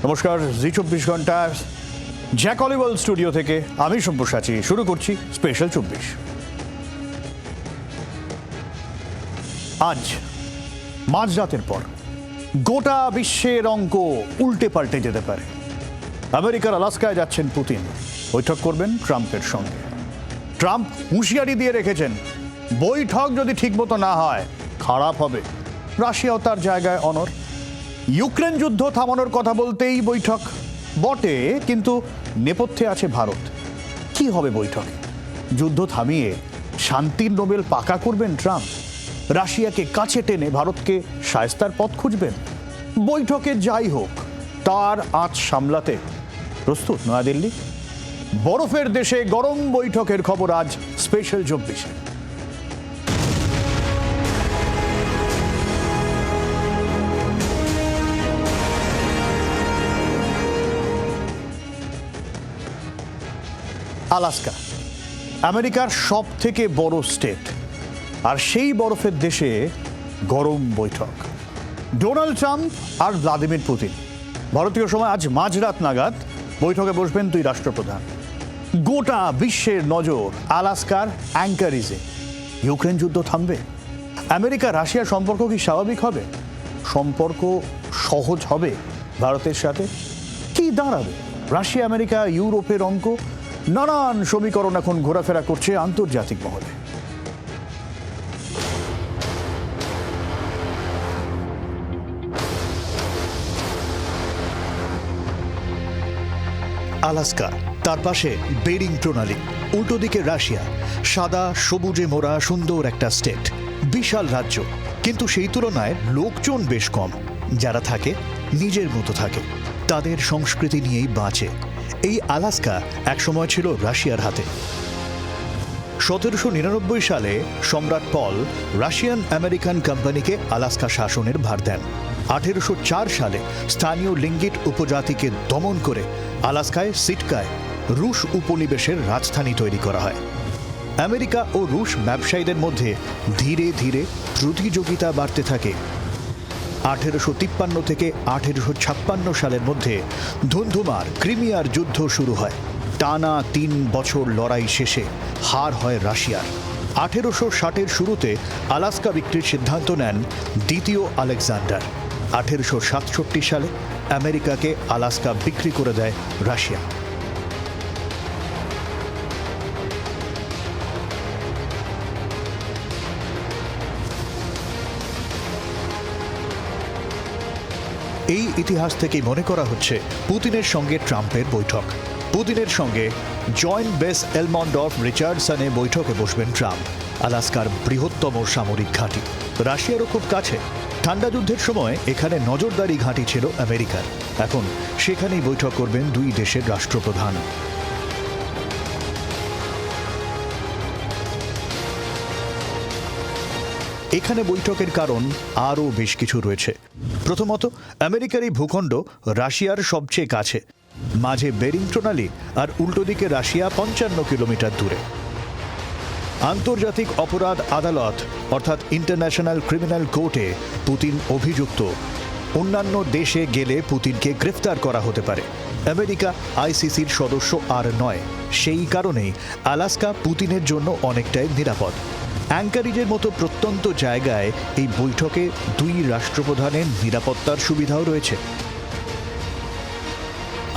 নমস্কার, জি 24 ঘন্টার Jack অলিওয়াল studio থেকে আমি সব্যসাচী শুরু করছি স্পেশাল 24। আজ মাঝরাতের পর গোটা বিশ্বের অঙ্ক উল্টে পাল্টে যেতে পারে। আমেরিকার আলাস্কায় যাচ্ছেন পুতিন, বৈঠক করবেন ট্রাম্পের সঙ্গে। ট্রাম্প হুঁশিয়ারি দিয়ে রেখেছেন, বৈঠক যদি ঠিকমতো না হয় খারাপ হবে। রাশিয়াও তার জায়গায় অনড়। ইউক্রেন যুদ্ধ থামানোর কথা বলতেই বৈঠক বটে, কিন্তু নেপথ্যে আছে ভারত। কি হবে বৈঠকে? যুদ্ধ থামিয়ে শান্তির নোবেল পাকা করবেন ট্রাম্প? রাশিয়াকে কাছে টেনে ভারতকে শায়েস্তার পথ খুঁজবেন? বৈঠকে যাই হোক, তার আঁচ সামলাতে প্রস্তুত নয়াদিল্লি। বরফের দেশে গরম বৈঠকের খবর আজ স্পেশাল 24-এ। আলাস্কা আমেরিকার সব থেকে বড় স্টেট, আর সেই বরফের দেশে গরম বৈঠক। ডোনাল্ড ট্রাম্প আর ভ্লাদিমির পুতিন ভারতীয় সময় আজ মাঝরাত নাগাদ বৈঠকে বসবেন দুই রাষ্ট্রপ্রধান। গোটা বিশ্বের নজর আলাস্কার অ্যাঙ্কারিজে। ইউক্রেন যুদ্ধ থামবে? আমেরিকা রাশিয়া সম্পর্ক কি স্বাভাবিক হবে? সম্পর্ক সহজ হবে ভারতের সাথে? কি দাঁড়াবে রাশিয়া আমেরিকা ইউরোপের অঙ্ক? নানান সমীকরণ এখন ঘোরাফেরা করছে আন্তর্জাতিক মহলে। আলাস্কা, তার পাশে বেরিং প্রণালী, উল্টো দিকে রাশিয়া। সাদা সবুজে মোড়া সুন্দর একটা স্টেট, বিশাল রাজ্য, কিন্তু সেই তুলনায় লোকজন বেশ কম। যারা থাকে নিজের মতো থাকে, তাদের সংস্কৃতি নিয়েই বাঁচে। এই আলাস্কা একসময় ছিল রাশিয়ার হাতে। 1799 সালে সম্রাট পল রাশিয়ান আমেরিকান কোম্পানিকে আলাস্কা শাসনের ভার দেন। 1804 সালে স্থানীয় লিঙ্গিট উপজাতিকে দমন করে আলাস্কায় সিটকায় রুশ উপনিবেশের রাজধানী তৈরি করা হয়। আমেরিকা ও রুশ ব্যবসায়ীদের মধ্যে ধীরে ধীরে প্রতিযোগিতা বাড়তে থাকে। 1853 থেকে 1856 সালের মধ্যে ধুন্ধুমার ক্রিমিয়ার যুদ্ধ শুরু হয়। টানা 3 বছর লড়াই শেষে হার হয় রাশিয়ার। 1860-এর শুরুতে আলাস্কা বিক্রির সিদ্ধান্ত নেন দ্বিতীয় আলেকজান্ডার। 1867 সালে আমেরিকাকে আলাস্কা বিক্রি করে দেয় রাশিয়া। এই ইতিহাস থেকেই মনে করা হচ্ছে পুতিনের সঙ্গে ট্রাম্পের বৈঠক। পুতিনের সঙ্গে জয়েন্ট বেস এলমন্ডর্ফ রিচার্ডসনে বৈঠকে বসবেন ট্রাম্প। আলাস্কার বৃহত্তম সামরিক ঘাঁটি, রাশিয়ারও খুব কাছে। ঠান্ডা যুদ্ধের সময় এখানে নজরদারি ঘাঁটি ছিল আমেরিকার। এখন সেখানেই বৈঠক করবেন দুই দেশের রাষ্ট্রপ্রধান। এখানে বৈঠকের কারণ আরও বেশ কিছু রয়েছে। প্রথমত, আমেরিকার এই ভূখণ্ড রাশিয়ার সবচেয়ে কাছে। মাঝে বেরিং প্রণালী, আর উল্টো দিকে রাশিয়া 55 কিলোমিটার দূরে। আন্তর্জাতিক অপরাধ আদালত অর্থাৎ ইন্টারন্যাশনাল ক্রিমিনাল কোর্টে পুতিন অভিযুক্ত। অন্যান্য দেশে গেলে পুতিনকে গ্রেফতার করা হতে পারে। আমেরিকা আইসিসির সদস্য আর নয়। সেই কারণেই আলাস্কা পুতিনের জন্য অনেকটাই নিরাপদ। অ্যাঙ্কারিজের মতো প্রত্যন্ত জায়গায় এই বৈঠকে দুই রাষ্ট্রপ্রধানের নিরাপত্তার সুবিধাও রয়েছে।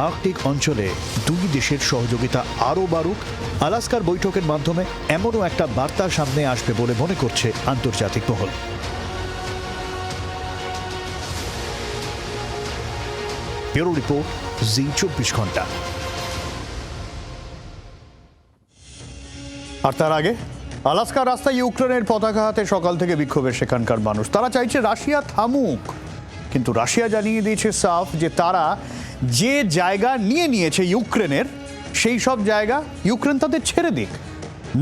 আর্কটিক অঞ্চলে দুই দেশের সহযোগিতা আরও বাড়ুক। আলাস্কার বৈঠকের মাধ্যমে এমনও একটা বার্তা সামনে আসবে বলে মনে করছে আন্তর্জাতিক মহল। ব্যুরো রিপোর্ট, জি 24 ঘন্টা। আর তার আগে আলাস্কার রাস্তায় ইউক্রেনের পতাকা হাতে সকাল থেকে বিক্ষোভের সেখানকার মানুষ। তারা চাইছে রাশিয়া থামুক, কিন্তু রাশিয়া জানিয়ে দিয়েছে সাফ যে তারা যে জায়গা নিয়ে নিয়েছে ইউক্রেনের, সেই সব জায়গা ইউক্রেন তাদের ছেড়ে দিক।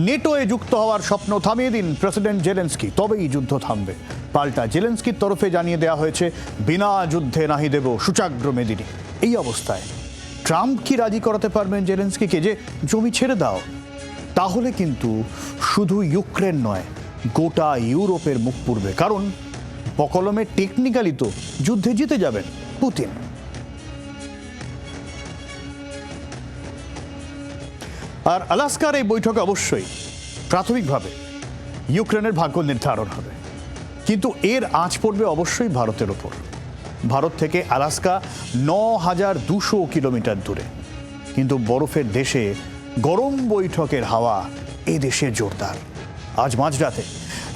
নেটোয়ে যুক্ত হওয়ার স্বপ্ন থামিয়ে দিন প্রেসিডেন্ট জেলেন্সকি, তবেই যুদ্ধ থামবে। পাল্টা জেলেন্সকির তরফে জানিয়ে দেওয়া হয়েছে, বিনা যুদ্ধে নাহি দেব শুচাগ্র মেদিনী। এই অবস্থায় ট্রাম্প কি রাজি করাতে পারবেন জেলেন্সকিকে যে জমি ছেড়ে দাও? তাহলে কিন্তু শুধু ইউক্রেন নয়, গোটা ইউরোপের মুখ পুড়বে। কারণ বকলমে টেকনিক্যালি তো যুদ্ধে জিতে যাবেন পুতিন। আর আলাস্কার এই বৈঠকে অবশ্যই প্রাথমিকভাবে ইউক্রেনের ভাগ্য নির্ধারণ হবে, কিন্তু এর আঁচ পড়বে অবশ্যই ভারতের ওপর। ভারত থেকে আলাস্কা ৯,২০০ কিলোমিটার দূরে, কিন্তু বরফের দেশে গরম বৈঠকের হাওয়া এ দেশে জোরদার। আজ মাঝরাতে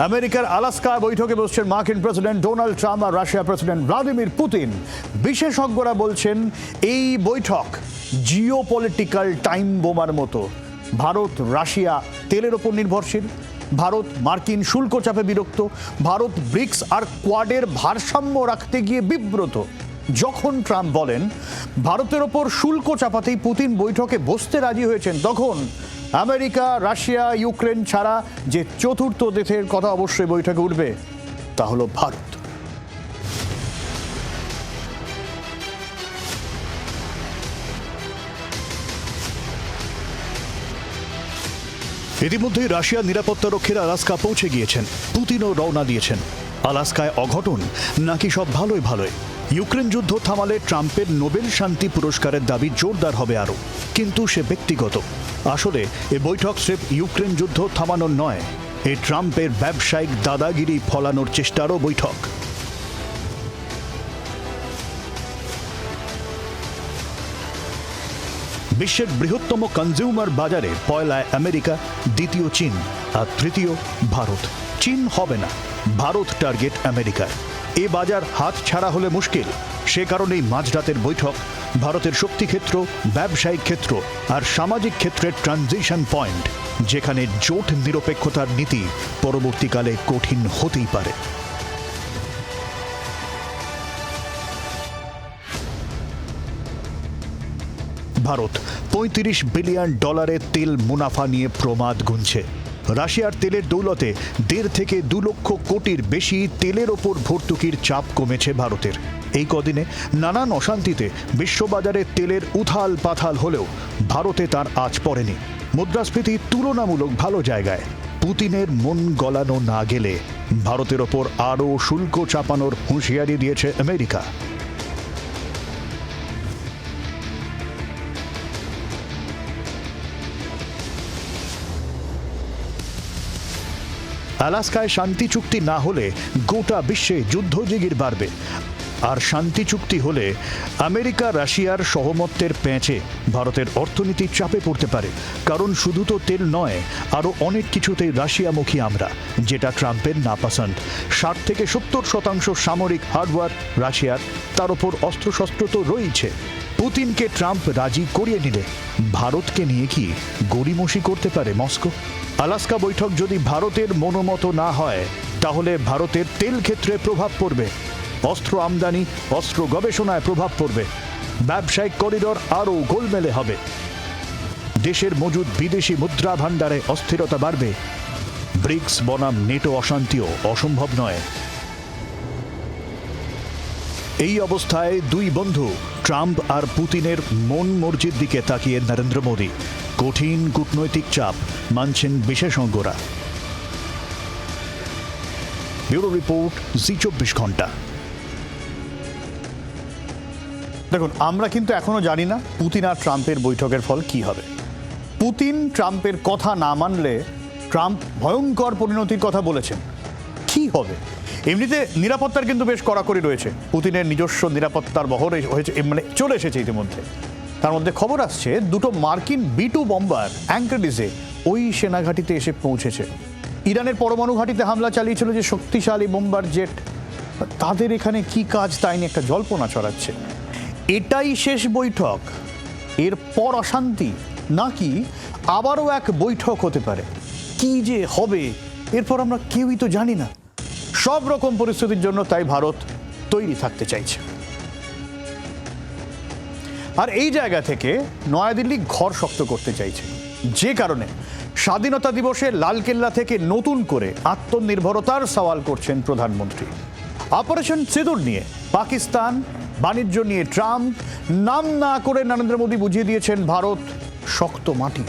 আমেরিকার আলাস্কা বৈঠকে বসছেন মার্কিন প্রেসিডেন্ট ডোনাল্ড ট্রাম্প আর রাশিয়া প্রেসিডেন্ট ভ্লাদিমির পুতিন। বিশেষজ্ঞরা বলছেন এই বৈঠক জিওপলিটিক্যাল টাইম বোমার মতো। ভারত রাশিয়া তেলের ওপর নির্ভরশীল, ভারত মার্কিন শুল্ক চাপে বিরক্ত, ভারত ব্রিক্স আর কোয়াডের ভারসাম্য রাখতে গিয়ে বিব্রত। যখন ট্রাম্প বলেন ভারতের ওপর শুল্ক চাপাতেই পুতিন বৈঠকে বসতে রাজি হয়েছেন, তখন আমেরিকা, রাশিয়া, ইউক্রেন ছাড়া যে চতুর্থ দেশের কথা অবশ্যই বৈঠকে উঠবে তা হলো ভারত। ইতিমধ্যেই রাশিয়ার নিরাপত্তারক্ষীরা আলাস্কা পৌঁছে গিয়েছেন, পুতিনও রওনা দিয়েছেন। আলাস্কায় অঘটন নাকি সব ভালোই ভালোই? ইউক্রেন যুদ্ধ থামালে ট্রাম্পের নোবেল শান্তি পুরস্কারের দাবি জোরদার হবে আরও, কিন্তু সে ব্যক্তিগত। আসলে এ বৈঠক স্রেফ ইউক্রেন যুদ্ধ থামানোর নয়, এ ট্রাম্পের ব্যবসায়িক দাদাগিরি ফলানোর চেষ্টারও বৈঠক। বিশ্বের বৃহত্তম কনজিউমার বাজারে পয়লায় আমেরিকা, দ্বিতীয় চীন আর তৃতীয় ভারত। চীন হবে না, ভারত টার্গেট আমেরিকার। এ বাজার হাত ছাড়া হলে মুশকিল। সে কারণেই মাঝরাতের বৈঠক ভারতের শক্তিক্ষেত্র, ব্যবসায়িক ক্ষেত্র আর সামাজিক ক্ষেত্রের ট্রানজিশন পয়েন্ট, যেখানে জোট নিরপেক্ষতার নীতি পরবর্তীকালে কঠিন হতেই পারে। ভারত $35 বিলিয়ন তেল মুনাফা নিয়ে প্রমাদ গুনছে। রাশিয়ার তেলের দৌলতে 1.5 থেকে 2 লক্ষ কোটির বেশি তেলের ওপর ভর্তুকির চাপ কমেছে ভারতের। এই কদিনে নানান অশান্তিতে বিশ্ববাজারে তেলের উথাল পাথাল হলেও ভারতে তার আঁচ পড়েনি। মুদ্রাস্ফীতি তুলনামূলক ভালো জায়গায়। পুতিনের মন গলানো না গেলে ভারতের ওপর আরও শুল্ক চাপানোর হুঁশিয়ারি দিয়েছে আমেরিকা। আলাস্কায় শান্তি চুক্তি না হলে গোটা বিশ্বে যুদ্ধজিগির বাড়বে, আর শান্তি চুক্তি হলে আমেরিকা রাশিয়ার সহমত্যের পেঁচে ভারতের অর্থনীতি চাপে পড়তে পারে। কারণ শুধু তো তেল নয়, আরও অনেক কিছুতেই রাশিয়ামুখী আমরা, যেটা ট্রাম্পের নাপসন্দ। 60 থেকে 70% সামরিক হার্ডওয়্যার রাশিয়ার, তার ওপর অস্ত্রশস্ত্র তো রয়েছে। পুতিনকে ট্রাম্প রাজি করিয়ে নিলে ভারতকে নিয়ে কি গড়িমসি করতে পারে মস্কো? আলাস্কা বৈঠক যদি ভারতের মনোমতো না হয়, তাহলে ভারতের তেল ক্ষেত্রে প্রভাব পড়বে, অস্ত্র আমদানি, অস্ত্র গবেষণায় প্রভাব পড়বে, ব্যবসায়িক করিডর আরও গোলমেলে হবে, দেশের মজুদ বিদেশি মুদ্রা ভাণ্ডারে অস্থিরতা বাড়বে, ব্রিক্স বনাম নেটো অশান্তিও অসম্ভব নয়। এই অবস্থায় দুই বন্ধু ট্রাম্প আর পুতিনের মন মর্জির দিকে তাকিয়ে নরেন্দ্র মোদী। কঠিন কূটনৈতিক চাপ মানছেন বিশেষজ্ঞরা। ব্যুরো রিপোর্ট, জি24 ঘন্টা। দেখুন, আমরা কিন্তু এখনো জানি না পুতিন আর ট্রাম্পের বৈঠকের ফল কি হবে। পুতিন ট্রাম্পের কথা না মানলে ট্রাম্প ভয়ঙ্কর পরিণতির কথা বলেছেন। কি হবে? এমনিতে নিরাপত্তার কিন্তু বেশ কড়াকড়ি রয়েছে। পুতিনের নিজস্ব নিরাপত্তার বহর হয়েছে, মানে চলে এসেছে ইতিমধ্যে। তার মধ্যে খবর আসছে 2টো মার্কিন B-2 বম্বার অ্যাঙ্কারিজে ওই সেনাঘাঁটিতে এসে পৌঁছেছে। ইরানের পরমাণু ঘাঁটিতে হামলা চালিয়েছিল যে শক্তিশালী বোম্বার জেট, তাদের এখানে কি কাজ তাই নিয়ে একটা জল্পনা ছড়াচ্ছে। এটাই শেষ বৈঠক? এরপর অশান্তি, নাকি আবারও এক বৈঠক হতে পারে? কি যে হবে এরপর আমরা কেউই তো জানি না। সব রকম পরিস্থিতির জন্য তাই ভারত তৈরি থাকতে চাইছে। আর এই জায়গা থেকে নয়াদিল্লি ঘর শক্ত করতে চাইছে, যে কারণে স্বাধীনতা দিবসে লালকেল্লা থেকে নতুন করে আত্মনির্ভরতার সওয়াল করছেন প্রধানমন্ত্রী। অপারেশন সিঁদুর নিয়ে পাকিস্তান, বাণিজ্য নিয়ে ট্রাম্প, নাম না করে নরেন্দ্র মোদী বুঝিয়ে দিয়েছেন ভারত শক্ত মাটি।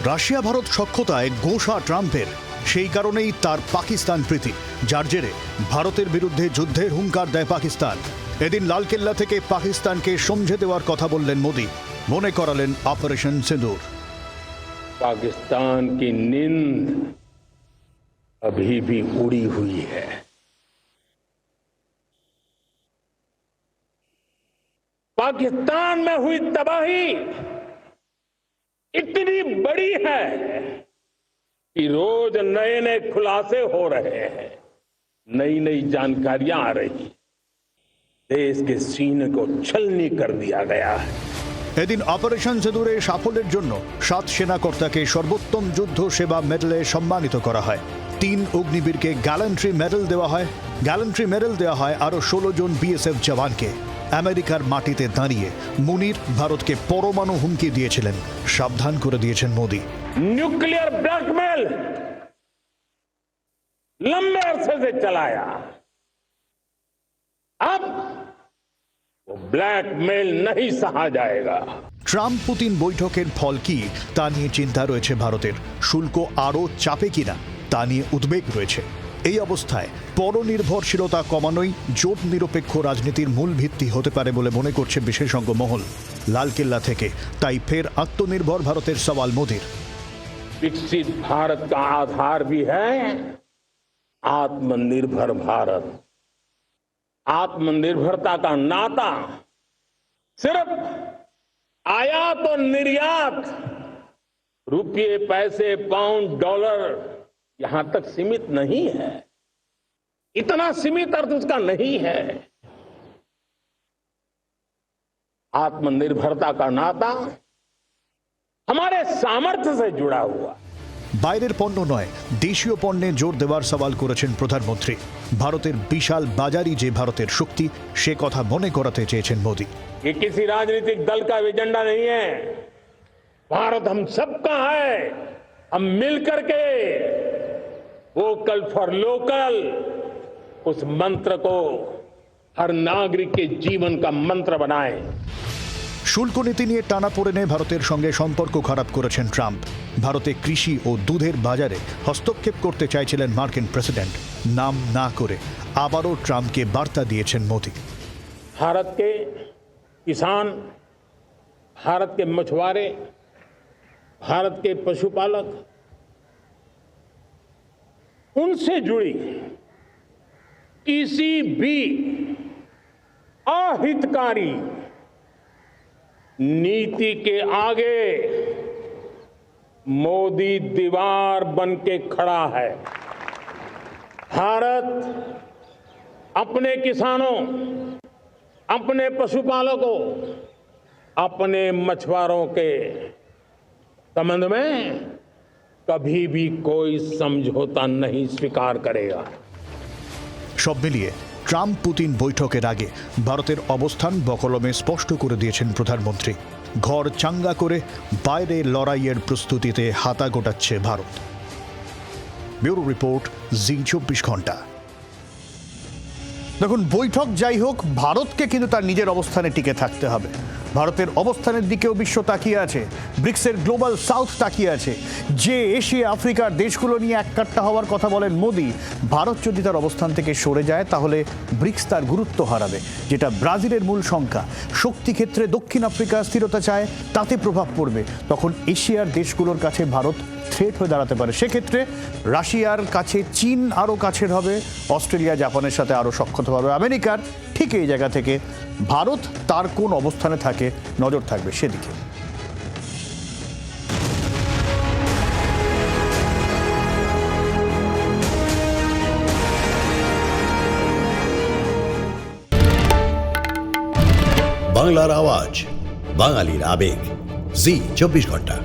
রাশিয়া ভারত সখ্যতায় গোঁসা ট্রাম্পের, সেই কারণেই তার পাকিস্তান প্রীতি, যার জেরে ভারতের বিরুদ্ধে যুদ্ধের হুঙ্কার দেয় পাকিস্তান। এদিন লালকেল্লা থেকে পাকিস্তানকে সমঝে দেওয়ার কথা বললেন মোদি, মনে করালেন অপারেশন সিঁদুর। पाकिस्तान की नींद अभी भी उड़ी हुई है। पाकिस्तान में हुई तबाही इतनी बड़ी है कि रोज नए नए खुलासे हो रहे हैं, नई नई जानकारियां आ रही। देश के सीने को छलनी कर दिया गया है। এদিন অপারেশন সিঁদুরে সাফল্যের জন্য 7 সেনাকর্তাকে সর্বোত্তম যুদ্ধ সেবা মেডেলে সম্মানিত করা হয়। 3 অগ্নিবীরকে গ্যালেন্ট্রি মেডেল দেওয়া হয়। গ্যালেন্ট্রি মেডেল দেওয়া হয় আরও 16 জন বিএসএফ জওয়ানকে। আমেরিকার মাটিতে দাঁড়িয়ে মুনির ভারতকে পরমাণু হুমকি দিয়েছিলেন, সাবধান করে দিয়েছেন মোদি। न्यूक्लियर ब्लैकमेल लंबे अरसे से चलाया, अब वो ब्लैकमेल नहीं सहा जाएगा। ট্রাম্প পুতিন বৈঠকের ফল কি তা নিয়ে চিন্তা রয়েছে ভারতের। শুল্ক আরও চাপে কিনা তা নিয়ে উদ্বেগ রয়েছে। এই অবস্থায় পরনির্ভরশীলতা কমানোই জোট নিরপেক্ষ রাজনীতির মূল ভিত্তি হতে পারে বলে মনে করছে বিশেষজ্ঞ মহল। লালকেল্লা থেকে তাই ফের আত্মনির্ভর ভারতের সওয়াল মোদির। विकसित भारत का आधार भी है आत्मनिर्भर भारत। आत्मनिर्भरता का नाता सिर्फ आयात और निर्यात, रुपये पैसे पाउंड डॉलर यहां तक सीमित नहीं है। इतना सीमित अर्थ उसका नहीं है। आत्मनिर्भरता का नाता हमारे सामर्थ्य से जुड़ा हुआ। বাইরের পণ্য নয়, দেশীয় পণ্যে জোর দেওয়ার সওয়াল করেছেন প্রধানমন্ত্রী। ভারতের বিশাল বাজারই যে ভারতের শক্তি, সে কথা মনে করাতে চেয়েছেন মোদি। ये किसी राजनीतिक दल का एजेंडा नहीं है। भारत हम सबका है। हम मिलकर के वोकल फॉर लोकल उस मंत्र को हर नागरिक के जीवन का मंत्र बनाएं। শুল্ক নীতি নিয়ে টানাপোড়েনে ভারতের সঙ্গে সম্পর্ক খারাপ করেছেন ট্রাম্প। ভারতে কৃষি ও দুধের বাজারে হস্তক্ষেপ করতে চাইছিলেন মার্কিন প্রেসিডেন্ট। নাম না করে আবারও ট্রাম্পকে বার্তা দিয়েছেন মোদি। भारत के किसान, भारत के मछुआरे, भारत के पशुपालक, उनसे जुड़ी किसी भी अहितकारी नीति के आगे मोदी दीवार बन के खड़ा है। भारत अपने किसानों, अपने पशुपालकों, अपने मछुआरों के संबंध में कभी भी कोई समझौता नहीं स्वीकार करेगा। সব মিলিয়ে ট্রাম্প পুতিন বৈঠকের আগে ভারতের অবস্থান বকলমে স্পষ্ট করে দিয়েছেন প্রধানমন্ত্রী। ঘর চাঙ্গা করে বাইরে লড়াইয়ের প্রস্তুতিতে হাতা গোটাচ্ছে ভারত। ব্যুরো রিপোর্ট, জি 24 ঘন্টা। দেখুন, বৈঠক যাই হোক, ভারতকে কিন্তু তার নিজের অবস্থানে টিকে থাকতে হবে। ভারতের অবস্থানের দিকেও বিশ্ব তাকিয়ে আছে, ব্রিক্সের গ্লোবাল সাউথ তাকিয়ে আছে। যে এশিয়া আফ্রিকার দেশগুলো নিয়ে এককাট্টা হওয়ার কথা বলেন মোদি, ভারত যদি তার অবস্থান থেকে সরে যায় তাহলে ব্রিক্স তার গুরুত্ব হারাবে, যেটা ব্রাজিলের মূল সংখ্যা। শক্তি ক্ষেত্রে দক্ষিণ আফ্রিকা স্থিরতা চায়, তাতে প্রভাব পড়বে। তখন এশিয়ার দেশগুলোর কাছে ভারত থ্রেট হয়ে দাঁড়াতে পারে। সেক্ষেত্রে রাশিয়ার কাছে চীন আরও কাছের হবে, অস্ট্রেলিয়া জাপানের সাথে আরও সক্ষত হবে আমেরিকার। ঠিক এই জায়গা থেকে ভারত তার কোন অবস্থানে থাকে নজর থাকবে সেদিকে। বাংলার আওয়াজ, বাঙালির আবেগ, জি 24 ঘন্টা।